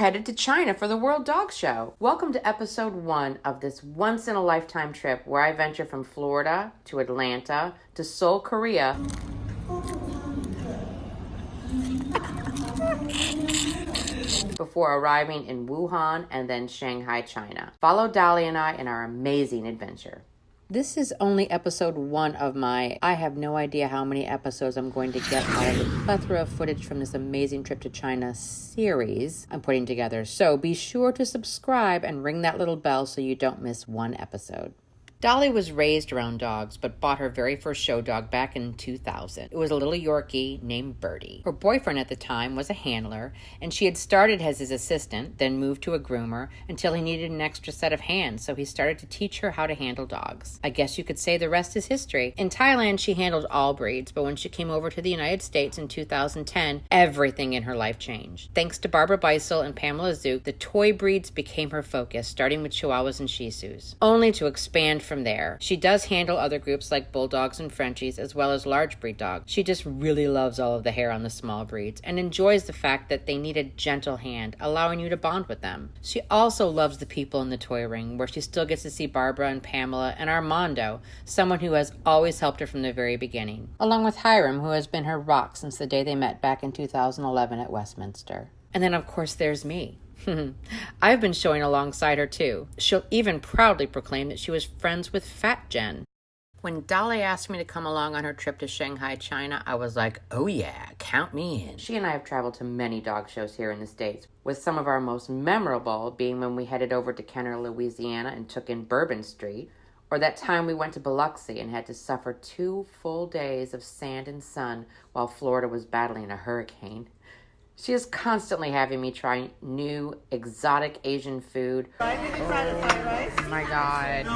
headed to China for the World Dog Show. Welcome to episode 1 of this once-in-a-lifetime trip where I venture from Florida to Atlanta to Seoul, Korea, before arriving in Wuhan and then Shanghai, China. Follow Dolly and I in our amazing adventure. This is only episode 1 of my I have no idea how many episodes I'm going to get out of the plethora of footage from this amazing trip to China series I'm putting together. So be sure to subscribe and ring that little bell so you don't miss one episode. Dolly was raised around dogs, but bought her very first show dog back in 2000. It was a little Yorkie named Birdie. Her boyfriend at the time was a handler, and she had started as his assistant, then moved to a groomer until he needed an extra set of hands, so he started to teach her how to handle dogs. I guess you could say the rest is history. In Thailand, she handled all breeds, but when she came over to the United States in 2010, everything in her life changed. Thanks to Barbara Beisel and Pamela Zook, the toy breeds became her focus, starting with Chihuahuas and Shih Tzus, only to expand from there. She does handle other groups like bulldogs and Frenchies, as well as large breed dogs. She just really loves all of the hair on the small breeds and enjoys the fact that they need a gentle hand, allowing you to bond with them. She also loves the people in the toy ring, where she still gets to see Barbara and Pamela and Armando, someone who has always helped her from the very beginning, along with Hiram, who has been her rock since the day they met back in 2011 at Westminster. And then, of course, there's me. I've been showing alongside her too. She'll even proudly proclaim that she was friends with Fat Jen. When Dolly asked me to come along on her trip to Shanghai, China, I was like, oh yeah, count me in. She and I have traveled to many dog shows here in the States, with some of our most memorable being when we headed over to Kenner, Louisiana and took in Bourbon Street, or that time we went to Biloxi and had to suffer 2 full days of sand and sun while Florida was battling a hurricane. She is constantly having me try new, exotic Asian food. Oh my God.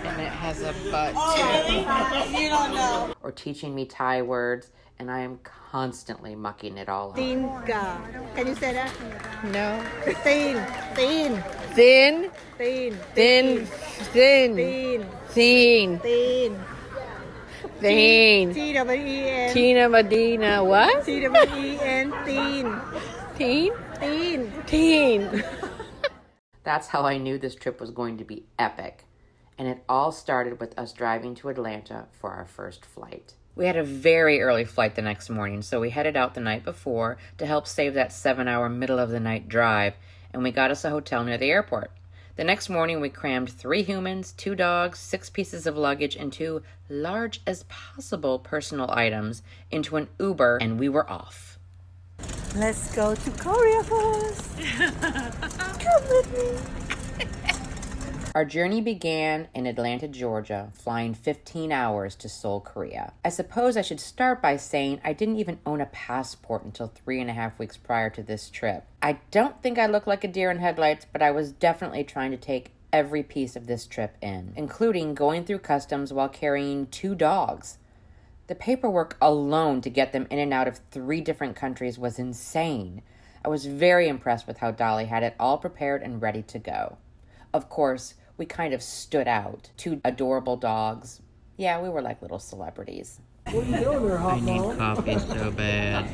And it has a butt too. You don't know. Or teaching me Thai words, and I am constantly mucking it all up. Tinka. Can you say that? No. Thin. Thin. Thin. Thin. Thin. Thin. T-W-E-N. Tina Medina, what? T-W-E-N. Thin. Teen? Thin. Teen. That's how I knew this trip was going to be epic. And it all started with us driving to Atlanta for our first flight. We had a very early flight the next morning, so we headed out the night before to help save that 7-hour middle-of-the-night drive, and we got us a hotel near the airport. The next morning, we crammed 3 humans, 2 dogs, 6 pieces of luggage, and 2 large as possible personal items into an Uber, and we were off. Let's go to Korea first. Come with me. Our journey began in Atlanta, Georgia, flying 15 hours to Seoul, Korea. I suppose I should start by saying I didn't even own a passport until 3.5 weeks prior to this trip. I don't think I look like a deer in headlights, but I was definitely trying to take every piece of this trip in, including going through customs while carrying 2 dogs. The paperwork alone to get them in and out of 3 different countries was insane. I was very impressed with how Dolly had it all prepared and ready to go. Of course, we kind of stood out. 2 adorable dogs. Yeah, we were like little celebrities. What are you doing there, hot I need coffee so bad.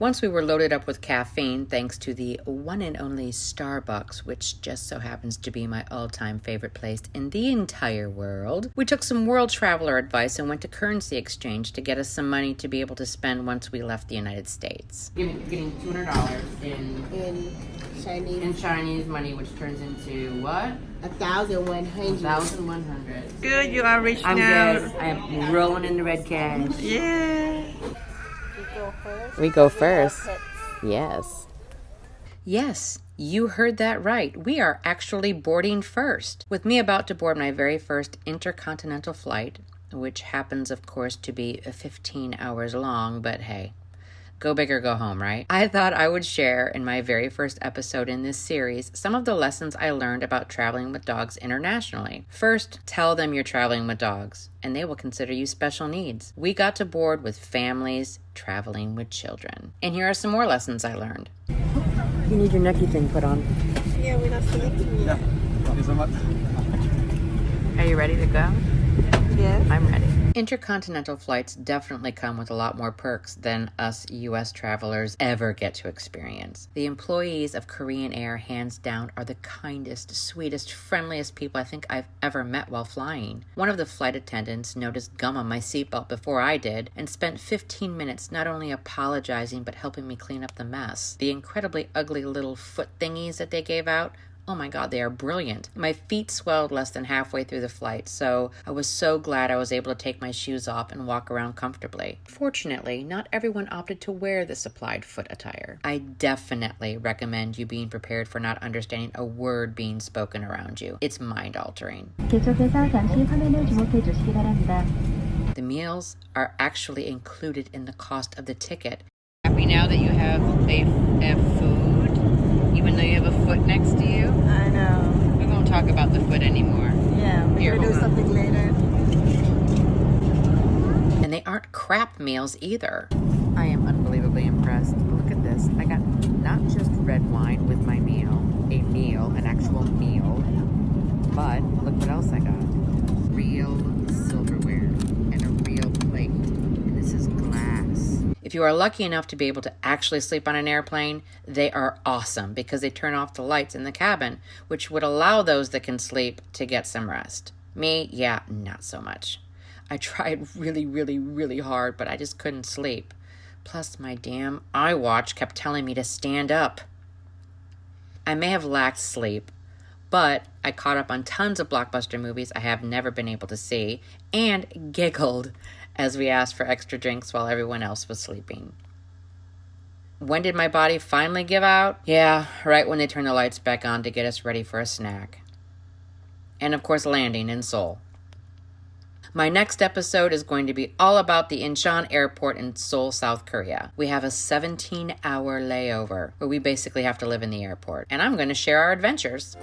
Once we were loaded up with caffeine, thanks to the one and only Starbucks, which just so happens to be my all-time favorite place in the entire world, we took some world traveler advice and went to currency exchange to get us some money to be able to spend once we left the United States. Getting $200 in Chinese money, which turns into what? 1,100. 1,100. Good, you are rich I'm now. good. I am rolling in the red cash. Yeah. We go first. Yes. Yes, you heard that right. We are actually boarding first. With me about to board my very first intercontinental flight, which happens, of course, to be 15 hours long, but hey, go big or go home, right? I thought I would share in my very first episode in this series some of the lessons I learned about traveling with dogs internationally. First, tell them you're traveling with dogs, and they will consider you special needs. We got to board with families traveling with children. And here are some more lessons I learned. You need your necky thing put on. Yeah, we're not selecting yet. Are you ready to go? Yes. I'm ready. Intercontinental flights definitely come with a lot more perks than us US travelers ever get to experience. The employees of Korean Air, hands down, are the kindest, sweetest, friendliest people I think I've ever met while flying. One of the flight attendants noticed gum on my seatbelt before I did and spent 15 minutes not only apologizing but helping me clean up the mess. The incredibly ugly little foot thingies that they gave out, oh my God, they are brilliant. My feet swelled less than halfway through the flight, so I was so glad I was able to take my shoes off and walk around comfortably. Fortunately, not everyone opted to wear the supplied foot attire. I definitely recommend you being prepared for not understanding a word being spoken around you. It's mind-altering. The meals are actually included in the cost of the ticket. Happy now that you have a food, even though you have a foot next to you? I know. We won't talk about the foot anymore. Yeah, we're gonna do something later. And they aren't crap meals either. I am unbelievably impressed. Look at this. I got not just red wine with my meal, an actual meal, but look what else I got. Real silverware and a real plate. And this is glass. If you are lucky enough to be able to actually sleep on an airplane, they are awesome because they turn off the lights in the cabin, which would allow those that can sleep to get some rest. Me, yeah, not so much. I tried really, really, really hard, but I just couldn't sleep. Plus, my damn iWatch kept telling me to stand up. I may have lacked sleep, but I caught up on tons of blockbuster movies I have never been able to see and giggled as we asked for extra drinks while everyone else was sleeping. When did my body finally give out? Yeah, right when they turned the lights back on to get us ready for a snack. And of course, landing in Seoul. My next episode is going to be all about the Incheon Airport in Seoul, South Korea. We have a 17-hour layover where we basically have to live in the airport. And I'm going to share our adventures.